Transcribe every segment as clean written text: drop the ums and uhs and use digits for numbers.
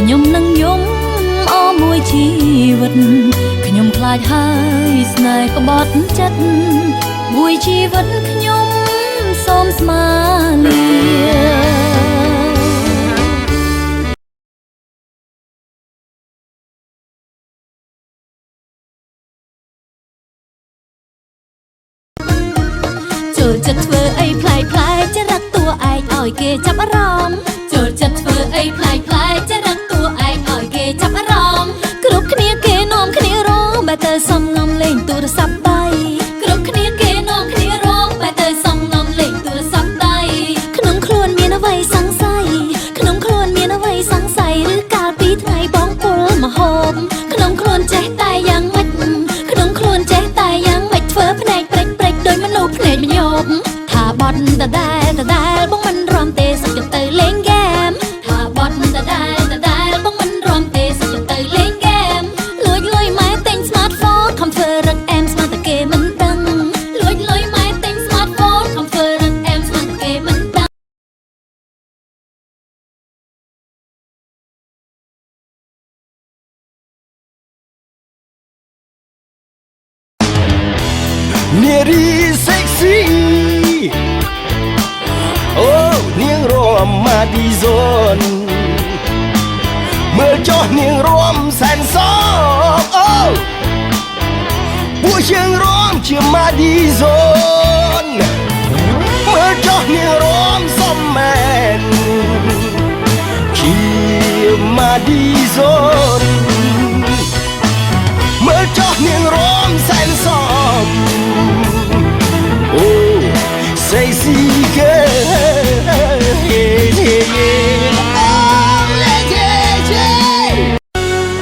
ខ្ញុំនឹងយំអមួយជីវិតខ្ញុំខ្លាចហើយស្នេហ៍ក្បត់ចិត្តមួយជីវិតខ្ញុំសូមស្មាលាចូលចិត្តធ្វើអីផ្លែផ្លែចរិតតួឯងឲ្យគេចាប់អារម្មណ៍ចូលចិត្តធ្វើអីផ្លែផ្លែចរិតតួឯងឲ្យគេចាប់អារម្មណ៍គ្រប់គ្នាគេនាំគ្នារងបែរទៅសំងំលេងទូរស័ព្ទដៃគ្រប់គ្នាគេនាំគ្នារងបែរទៅសំងំលេងទូរស័ព្ទដៃក្នុងខ្លួនមានអ្វីសង្ស័យក្នុងខ្លួនមានអ្វីសង្ស័យឬកាលពីថ្ងៃបងពុលមហូបក្នុងខ្លួនចេះតែយ៉ាងម៉េចក្នុងខ្លួនចេះតែយ៉ាងម៉េចធ្វើភ្នែកព្រិចព្រិចដោយមនុស្សភ្នែកមញោបថាបត់ដដែលបងមិនរំទេសុខចិត្តទៅលេងហ្គេមថាបត់ដដែលបងមិនរំទេសុខចិត្តទៅលេងហ្គេមលួចលុយម៉ែទិញ smartphone ខំធ្វើរឹកអែមស្មានតែគេមិនដឹងលួចលុយម៉ែទិញ smartphone ខំធ្វើរឹកអែមស្មានតែគេមិនដឹងនារី sexy អូនាងរមម៉ាឌីហ្សូនមើលចោះនាងរមសែនសោកអូពួកយើងរមជាម៉ាឌីហ្សូនមើលចោះនាងរមសំមែនជាម៉ាឌីហ្សូនមើលចោះនាងរមសែនសោកSexy girl, yeah, yeah, yeah.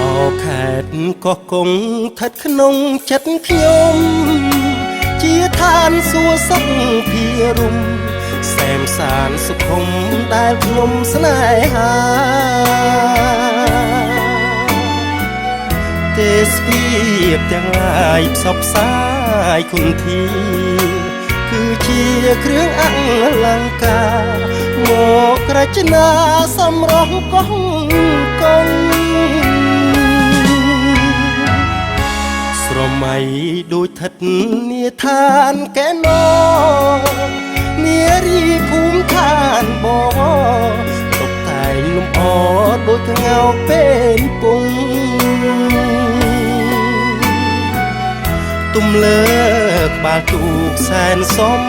អោខេតកោះកុងស្ថិតក្នុងចិត្តខ្ញុំជាឋានសួគ៌សុខភិរមសែមសានសុខុមដែលខ្ញុំស្នេហាទេសភាពទាំងឡាយផ្សព្វផ្សាយគុណធីគឺជាគ្រឿងអលង្ការមករចនាសម្រស់កោះកុងស្រមៃដូចថិតនាឋានកែណនារីភូមិឋានបតុបតែងលំអដូចក្ងោកពេលពងទំលើក្បាលទូកសែនសំ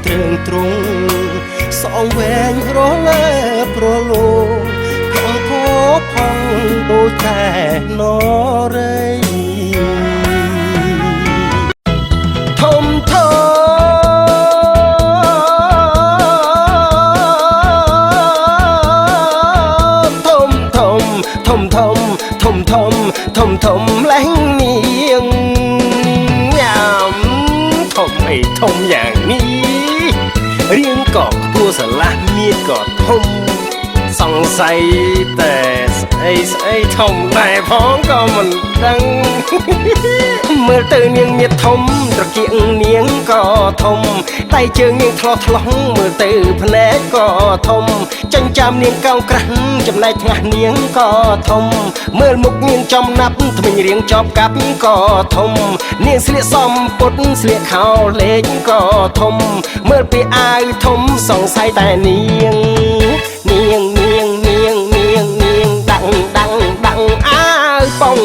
ត្រឹងទ្រង់សងវែងរលើប្រលោផងផផងដូចតែនរៃធំធំលែងនាងធំយ៉ាងនេះរៀងក៏ខ្ពស់ស្រឡះមានក៏ធំសង្ស័យតែស្អីធំដែរផងក៏មិនដឹងមើលទៅនាងមានធំត្រកៀកនាងក៏ធំដៃជើងនាងថ្លោះមើលទៅភ្នែកក៏ធំចិញ្ចាំនាងកោងក្រាស់ចំណែកថ្ងាស់នាងក៏ធំមើលមុខនាងចំណាប់ថ្មិញរៀងជាប់កាប់ក៏ធំនាងស្លៀកសំពត់ស្លៀកខោលេងក៏ធំមើលពីអាវធំសង្ស័យតែនាងដាក់អាវប៉ង